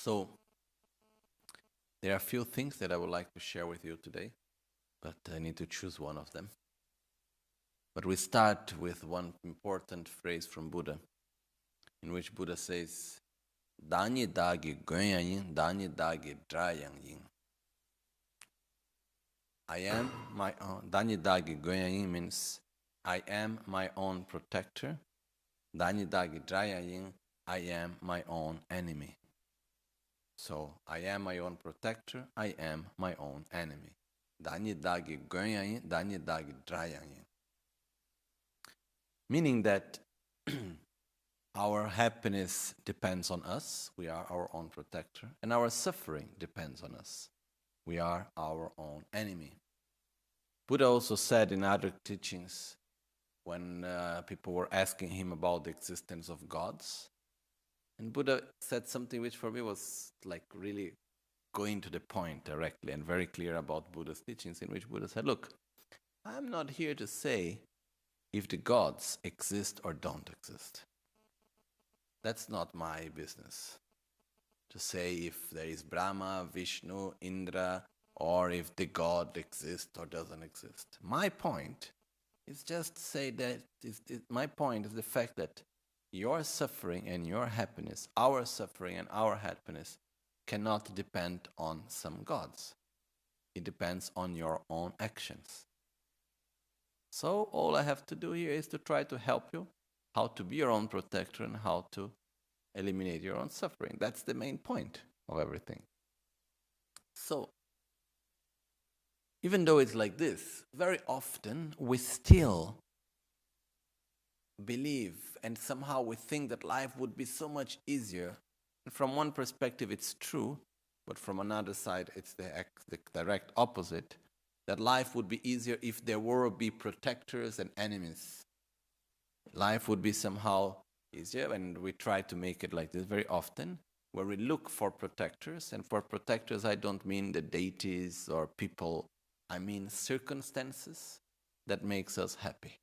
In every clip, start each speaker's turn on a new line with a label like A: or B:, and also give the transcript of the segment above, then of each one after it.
A: So, there are a few things that I would like to share with you today, but I need to choose one of them. But we start with one important phrase from Buddha, in which Buddha says, Danyi dagi gönyayin, danyi dagi drayanyin. I am my own. Danyi dagi gönyayin means I am my own protector. Danyi dagi drayanyin, I am my own enemy. So, I am my own protector, I am my own enemy. Danyi dagi gönyayin, danyi dagi drayanyin. Meaning that our happiness depends on us, we are our own protector, and our suffering depends on us, we are our own enemy. Buddha also said in other teachings, when people were asking him about the existence of gods, and Buddha said something which for me was like really going to the point directly and very clear about Buddha's teachings, in which Buddha said, look, I'm not here to say if the gods exist or don't exist. That's not my business. To say if there is Brahma, Vishnu, Indra, or if the God exists or doesn't exist. My point is just to say that my point is the fact that your suffering and your happiness, our suffering and our happiness, cannot depend on some gods. It depends on your own actions. So all I have to do here is to try to help you how to be your own protector and how to eliminate your own suffering. That's the main point of everything. So, even though it's like this, very often we still believe and somehow we think that life would be so much easier. And from one perspective it's true, but from another side it's the direct opposite, that life would be easier if there were be protectors and enemies. Life would be somehow easier, and we try to make it like this very often, where we look for protectors, and for protectors I don't mean the deities or people, I mean circumstances that makes us happy.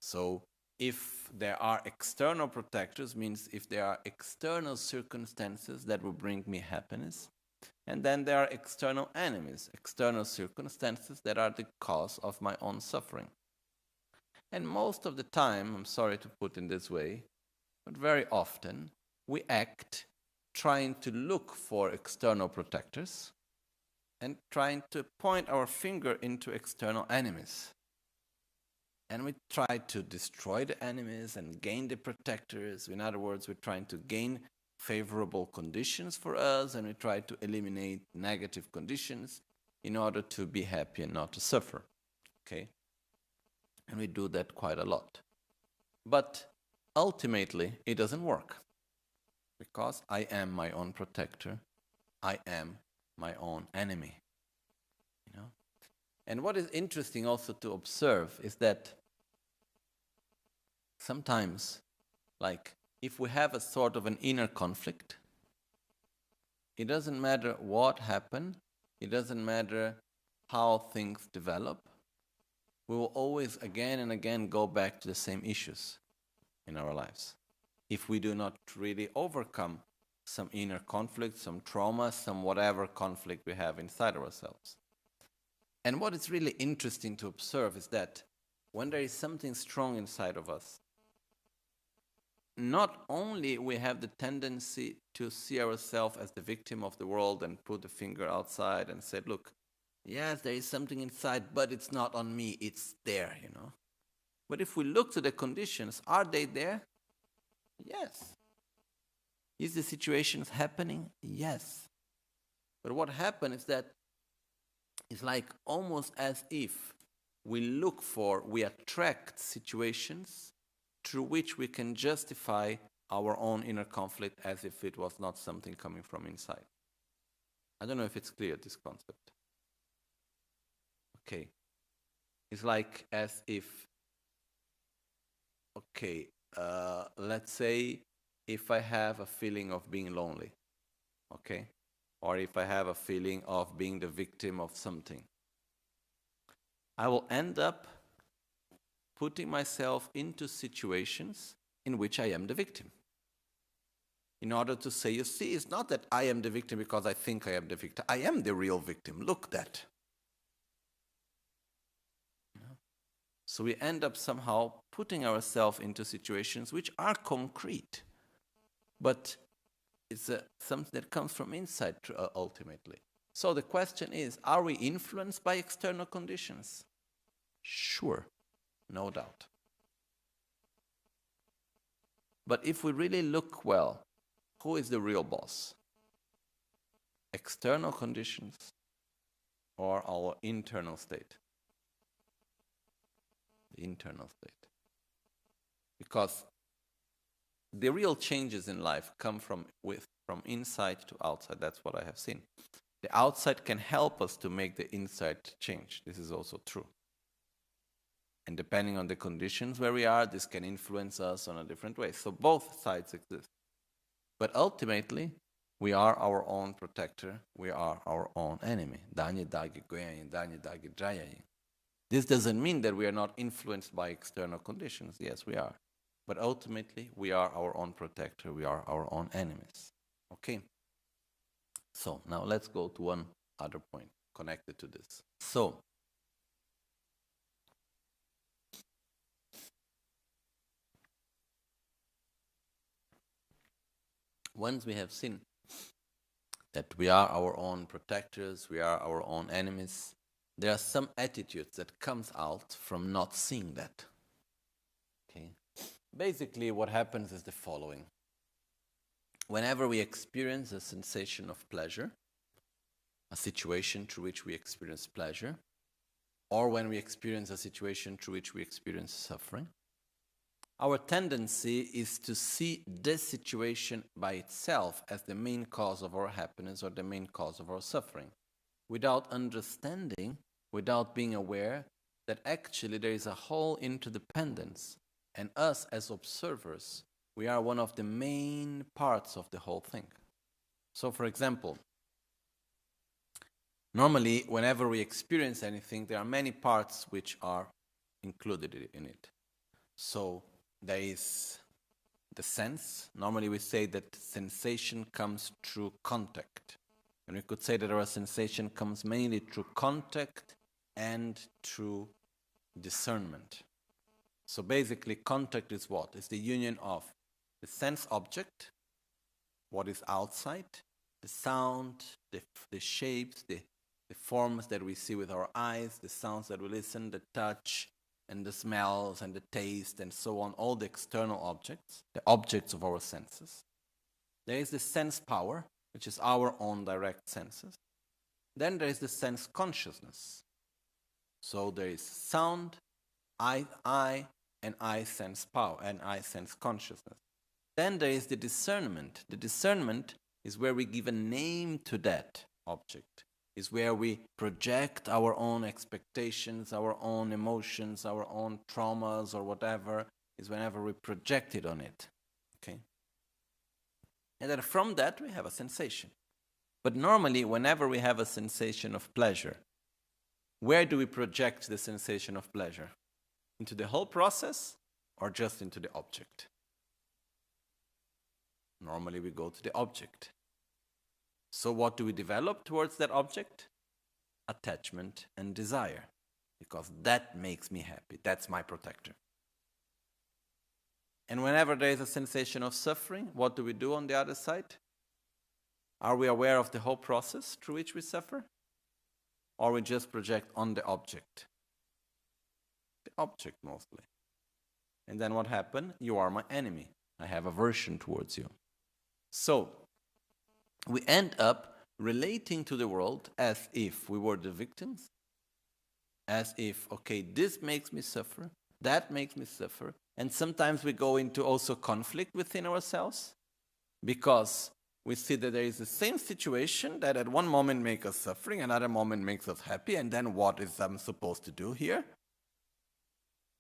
A: So if there are external protectors, means if there are external circumstances that will bring me happiness, and then there are external enemies, external circumstances that are the cause of my own suffering. And most of the time, I'm sorry to put in this way, but very often we act trying to look for external protectors and trying to point our finger into external enemies. And we try to destroy the enemies and gain the protectors. In other words, we're trying to gain favorable conditions for us, and we try to eliminate negative conditions in order to be happy and not to suffer. Okay? And we do that quite a lot. But ultimately, it doesn't work. Because I am my own protector. I am my own enemy. You know? And what is interesting also to observe is that sometimes, like, if we have a sort of an inner conflict, it doesn't matter what happened, it doesn't matter how things develop, we will always again and again go back to the same issues in our lives. If we do not really overcome some inner conflict, some trauma, some whatever conflict we have inside ourselves. And what is really interesting to observe is that when there is something strong inside of us, not only we have the tendency to see ourselves as the victim of the world and put the finger outside and say, look, yes, there is something inside, but it's not on me, it's there, you know. But if we look to the conditions, are they there? Yes. Is the situation happening? Yes. But what happens is that it's like almost as if we attract situations through which we can justify our own inner conflict as if it was not something coming from inside. I don't know if it's clear, this concept. Okay. It's like as if, okay, let's say if I have a feeling of being lonely, okay? Or if I have a feeling of being the victim of something, I will end up putting myself into situations in which I am the victim. in order to say, you see, it's not that I am the victim because I think I am the victim. I am the real victim. Look that. So we end up somehow putting ourselves into situations which are concrete, but it's something that comes from inside ultimately. So the question is, are we influenced by external conditions? Sure, no doubt. But if we really look well, who is the real boss? External conditions or our internal state? The internal state. Because the real changes in life come from inside to outside. That's what I have seen. The outside can help us to make the inside change. This is also true. And depending on the conditions where we are, this can influence us on a different way. So both sides exist. But ultimately, we are our own protector. We are our own enemy. This doesn't mean that we are not influenced by external conditions. Yes, we are. But ultimately, we are our own protector. We are our own enemies. Okay? So, now let's go to one other point connected to this. So, once we have seen that we are our own protectors, we are our own enemies, there are some attitudes that comes out from not seeing that. Okay? Basically, what happens is the following. Whenever we experience a sensation of pleasure, a situation through which we experience pleasure, or when we experience a situation through which we experience suffering, our tendency is to see this situation by itself as the main cause of our happiness or the main cause of our suffering, without understanding, without being aware that actually there is a whole interdependence, and us as observers, we are one of the main parts of the whole thing. So, for example, normally, whenever we experience anything, there are many parts which are included in it. So, there is the sense. Normally we say that sensation comes through contact. And we could say that our sensation comes mainly through contact and through discernment. So basically contact is what? It's the union of the sense object, what is outside, the sound, the shapes, the forms that we see with our eyes, the sounds that we listen, the touch, and the smells and the taste and so on, all the external objects, the objects of our senses. There is the sense power, which is our own direct senses. Then there is the sense consciousness. So there is sound, I, and I sense power, and I sense consciousness. Then there is the discernment. The discernment is where we give a name to that object. Is where we project our own expectations, our own emotions, our own traumas or whatever, is whenever we project it on it. Okay? And then from that we have a sensation. But normally, whenever we have a sensation of pleasure, where do we project the sensation of pleasure? Into the whole process or just into the object? Normally we go to the object. So what do we develop towards that object? Attachment and desire. Because that makes me happy. That's my protector. And whenever there is a sensation of suffering, what do we do on the other side? Are we aware of the whole process through which we suffer? Or we just project on the object? The object mostly. And then what happened? You are my enemy. I have aversion towards you. So, we end up relating to the world as if we were the victims, as if, okay, this makes me suffer, that makes me suffer, and sometimes we go into also conflict within ourselves, because we see that there is the same situation that at one moment makes us suffering, another moment makes us happy, and then what is I'm supposed to do here?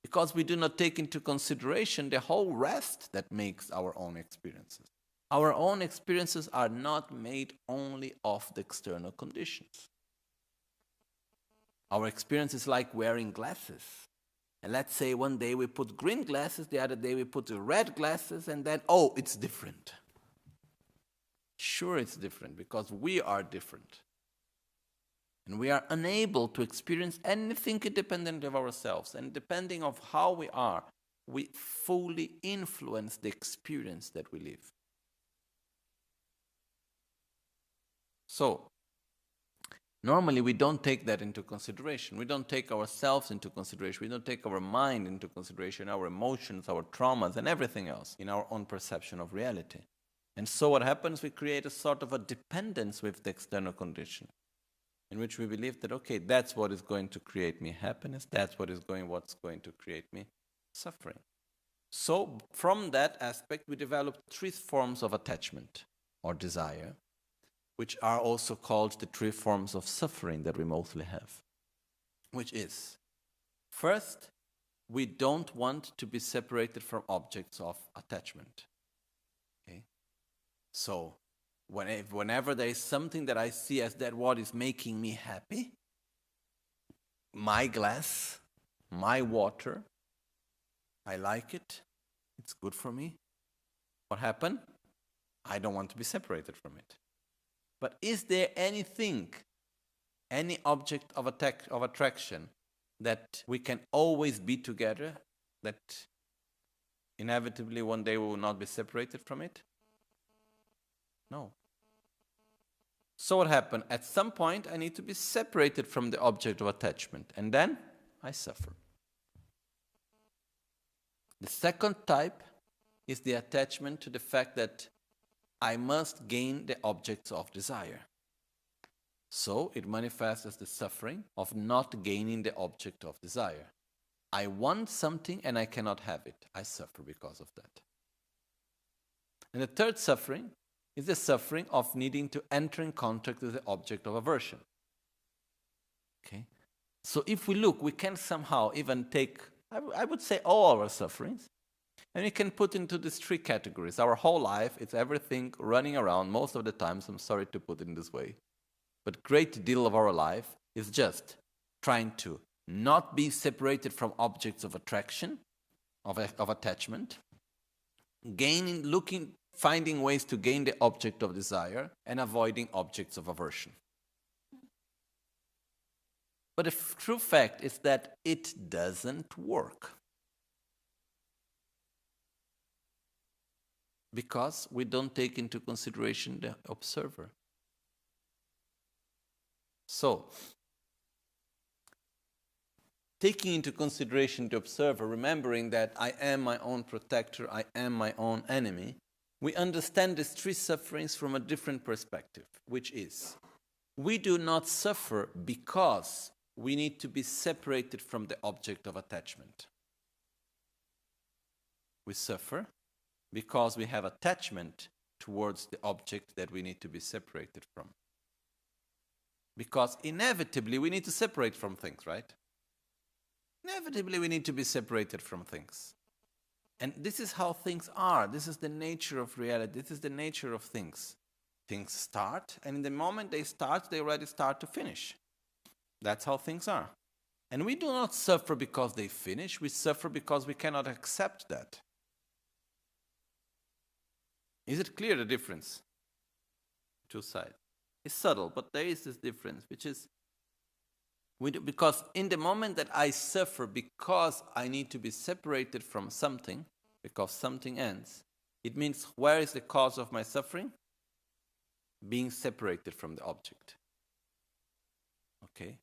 A: Because we do not take into consideration the whole rest that makes our own experiences. Our own experiences are not made only of the external conditions. Our experience is like wearing glasses. And let's say one day we put green glasses, the other day we put red glasses, and then, oh, it's different. Sure, it's different because we are different. And we are unable to experience anything independent of ourselves. And depending on how we are, we fully influence the experience that we live. So, normally we don't take that into consideration. We don't take ourselves into consideration. We don't take our mind into consideration, our emotions, our traumas, and everything else in our own perception of reality. And so what happens, we create a sort of a dependence with the external condition, in which we believe that, okay, that's what is going to create me happiness, that's what's going to create me suffering. So from that aspect, we develop 3 forms of attachment or desire, which are also called the 3 forms of suffering that we mostly have, which is, first, we don't want to be separated from objects of attachment. Okay? So whenever there is something that I see as that what is making me happy, my glass, my water, I like it, it's good for me. What happened? I don't want to be separated from it. But is there anything, any object of attraction that we can always be together, that inevitably one day we will not be separated from it? No. So what happened? At some point I need to be separated from the object of attachment, and then I suffer. The second type is the attachment to the fact that I must gain the objects of desire. So it manifests as the suffering of not gaining the object of desire. I want something and I cannot have it. I suffer because of that. And the third suffering is the suffering of needing to enter in contact with the object of aversion. Okay? So if we look, we can somehow even take, I would say, all our sufferings, and we can put into these 3 categories. Our whole life, it's everything running around, most of the times, I'm sorry to put it in this way, but great deal of our life is just trying to not be separated from objects of attraction, of attachment, finding ways to gain the object of desire, and avoiding objects of aversion. But the true fact is that it doesn't work. Because we don't take into consideration the observer. So, taking into consideration the observer, remembering that I am my own protector, I am my own enemy, we understand these 3 sufferings from a different perspective, which is, we do not suffer because we need to be separated from the object of attachment. We suffer because we have attachment towards the object that we need to be separated from. Because inevitably we need to separate from things, right? Inevitably we need to be separated from things. And this is how things are. This is the nature of reality. This is the nature of things. Things start, and in the moment they start, they already start to finish. That's how things are. And we do not suffer because they finish. We suffer because we cannot accept that. Is it clear, the difference? 2 sides. It's subtle, but there is this difference, which is, because in the moment that I suffer because I need to be separated from something, because something ends, it means, where is the cause of my suffering? Being separated from the object. Okay?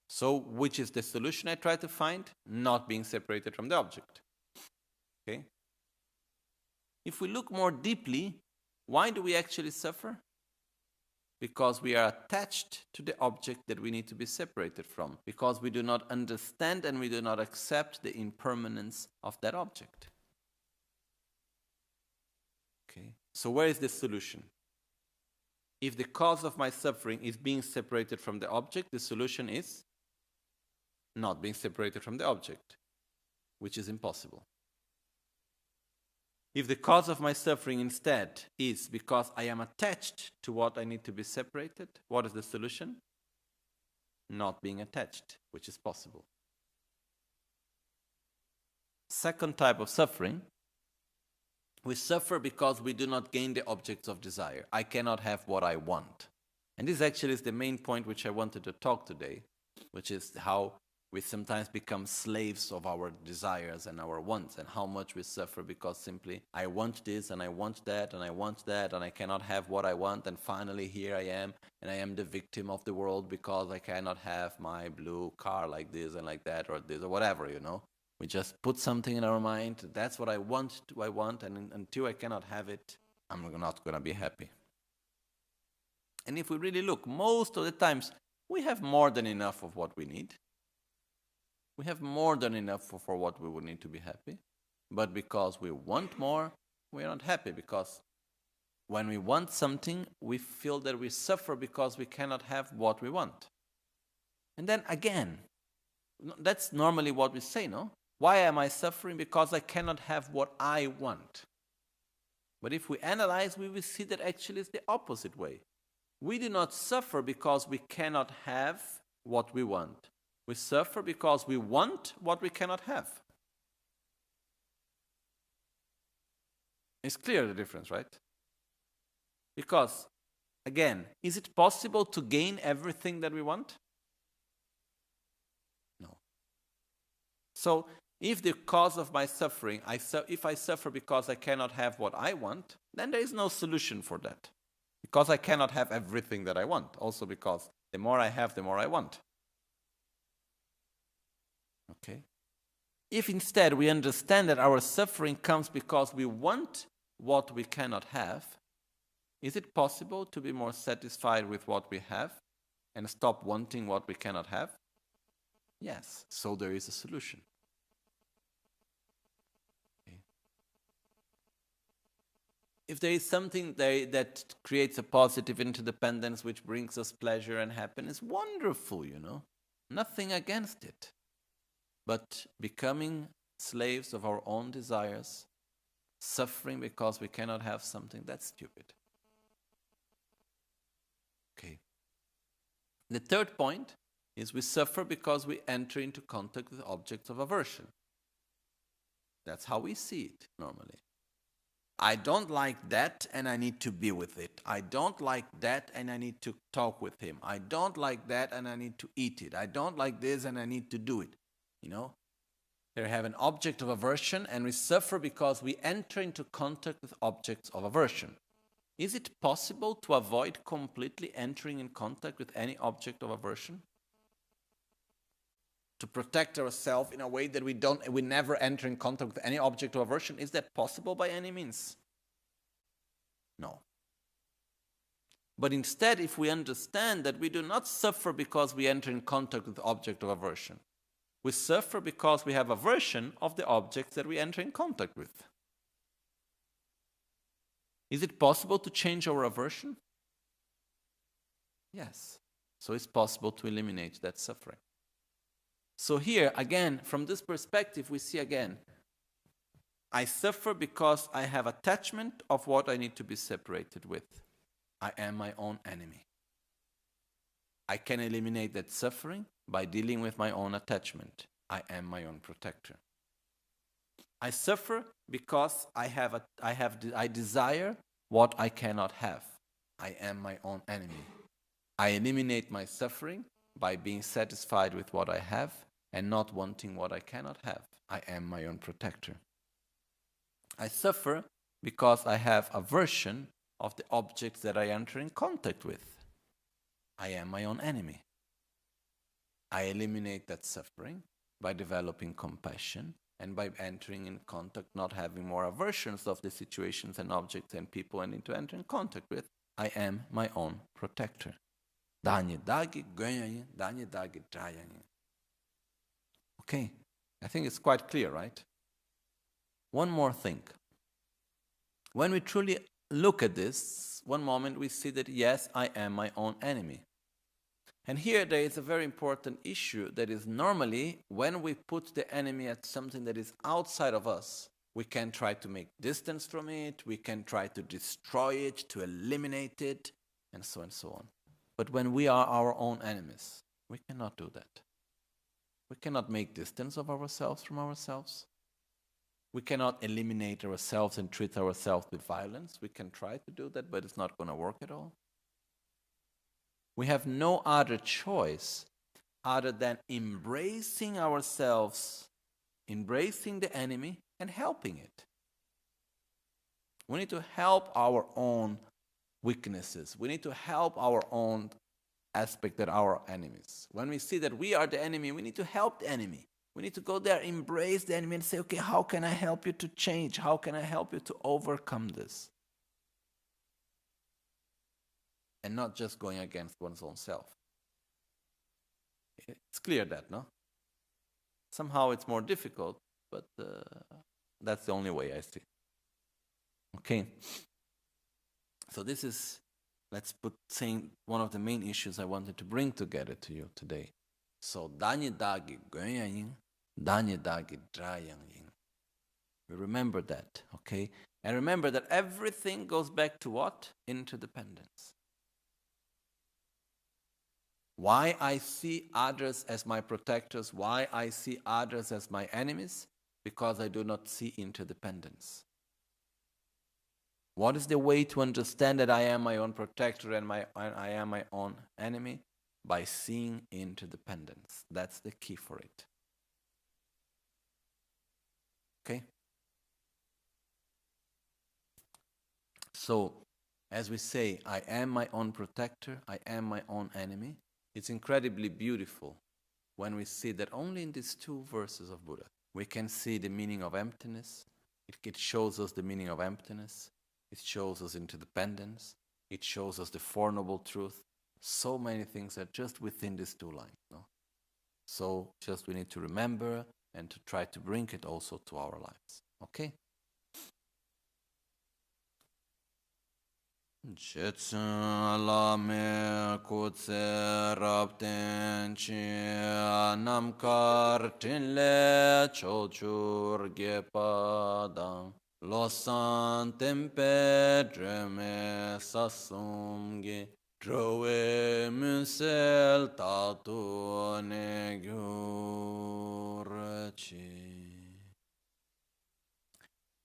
A: So, which is the solution I try to find? Not being separated from the object. Okay? If we look more deeply, why do we actually suffer? Because we are attached to the object that we need to be separated from. Because we do not understand and we do not accept the impermanence of that object. Okay. So where is the solution? If the cause of my suffering is being separated from the object, the solution is not being separated from the object, which is impossible. If the cause of my suffering instead is because I am attached to what I need to be separated, what is the solution? Not being attached, which is possible. Second type of suffering We suffer because we do not gain the objects of desire. I cannot have what I want. And this actually is the main point which I wanted to talk today, which is how we sometimes become slaves of our desires and our wants, and how much we suffer because simply I want this and I want that and I want that and I cannot have what I want, and finally here I am and I am the victim of the world because I cannot have my blue car like this and like that or this or whatever, you know. We just put something in our mind, that's what I want, and until I cannot have it, I'm not going to be happy. And if we really look, most of the times, we have more than enough of what we need. We have more than enough for what we would need to be happy. But because we want more, we are not happy. Because when we want something, we feel that we suffer because we cannot have what we want. And then again, that's normally what we say, no? Why am I suffering? Because I cannot have what I want. But if we analyze, we will see that actually it's the opposite way. We do not suffer because we cannot have what we want. We suffer because we want what we cannot have. It's clear the difference, right? Because, again, is it possible to gain everything that we want? No. So, if the cause of my suffering, if I suffer because I cannot have what I want, then there is no solution for that. Because I cannot have everything that I want. Also because the more I have, the more I want. Okay? If instead we understand that our suffering comes because we want what we cannot have, is it possible to be more satisfied with what we have and stop wanting what we cannot have? Yes. So there is a solution. If there is something that creates a positive interdependence which brings us pleasure and happiness, wonderful, you know. Nothing against it. But becoming slaves of our own desires, suffering because we cannot have something, that's stupid. Okay. The third point is we suffer because we enter into contact with objects of aversion. That's how we see it normally. I don't like that and I need to be with it. I don't like that and I need to talk with him. I don't like that and I need to eat it. I don't like this and I need to do it. You know, they have an object of aversion and we suffer because we enter into contact with objects of aversion. Is it possible to avoid completely entering in contact with any object of aversion? To protect ourselves in a way that we never enter in contact with any object of aversion, is that possible by any means? No. But instead, if we understand that we do not suffer because we enter in contact with the object of aversion, we suffer because we have aversion of the objects that we enter in contact with. Is it possible to change our aversion? Yes. So it's possible to eliminate that suffering. So here, again, from this perspective, we see again, I suffer because I have attachment of what I need to be separated with. I am my own enemy. I can eliminate that suffering by dealing with my own attachment. I am my own protector. I suffer because I desire what I cannot have. I am my own enemy. I eliminate my suffering by being satisfied with what I have and not wanting what I cannot have. I am my own protector. I suffer because I have aversion of the objects that I enter in contact with. I am my own enemy. I eliminate that suffering by developing compassion and by entering in contact, not having more aversions of the situations and objects and people I need to enter in contact with. I am my own protector. Okay, I think it's quite clear, right? One more thing. When we truly look at this, one moment we see that yes, I am my own enemy. And here there is a very important issue that is normally when we put the enemy at something that is outside of us, we can try to make distance from it, we can try to destroy it, to eliminate it, and so on. But when we are our own enemies, we cannot do that. We cannot make distance of ourselves from ourselves. We cannot eliminate ourselves and treat ourselves with violence. We can try to do that, but it's not going to work at all. We have no other choice other than embracing ourselves, embracing the enemy, and helping it. We need to help our own weaknesses. We need to help our own aspect that are our enemies. When we see that we are the enemy, we need to help the enemy. We need to go there, embrace the enemy, and say, okay, how can I help you to change? How can I help you to overcome this? And not just going against one's own self. It's clear that, no? Somehow it's more difficult, but that's the only way I see. Okay. So this is, let's put saying one of the main issues I wanted to bring together to you today. So danye dagi gönyayin, danye dagi drayanyin. We remember that, okay? And remember that everything goes back to what? Interdependence. Why I see others as my protectors, why I see others as my enemies? Because I do not see interdependence. What is the way to understand that I am my own protector and I am my own enemy? By seeing interdependence. That's the key for it. Okay? So, as we say, I am my own protector, I am my own enemy. It's incredibly beautiful when we see that only in these two verses of Buddha, we can see the meaning of emptiness. It shows us the meaning of emptiness. It shows us interdependence. It shows us the Four Noble Truths. So many things are just within these two lines. No? So just we need to remember and to try to bring it also to our lives. Okay? Chetsun lame kutse rapten chi namkar tinle chochur gepadang losan tempe dreme sasumgi drowe musel tatu ne gyurchi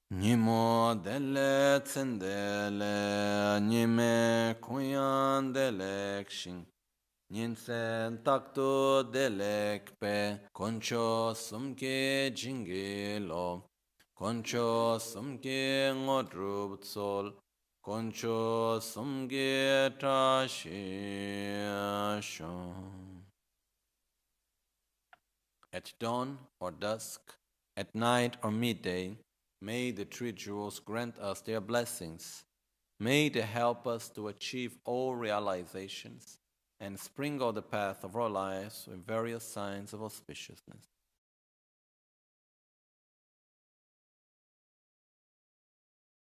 A: Nimo dele tsendele, nime kuyan delek shing, ninsen takto delek pe, koncho sumke jingilo, koncho sumke ngodrub tsol, koncho sumke trashishon. At dawn or dusk, at night or midday, may the three jewels grant us their blessings. May they help us to achieve all realizations and sprinkle the path of our lives with various signs of auspiciousness.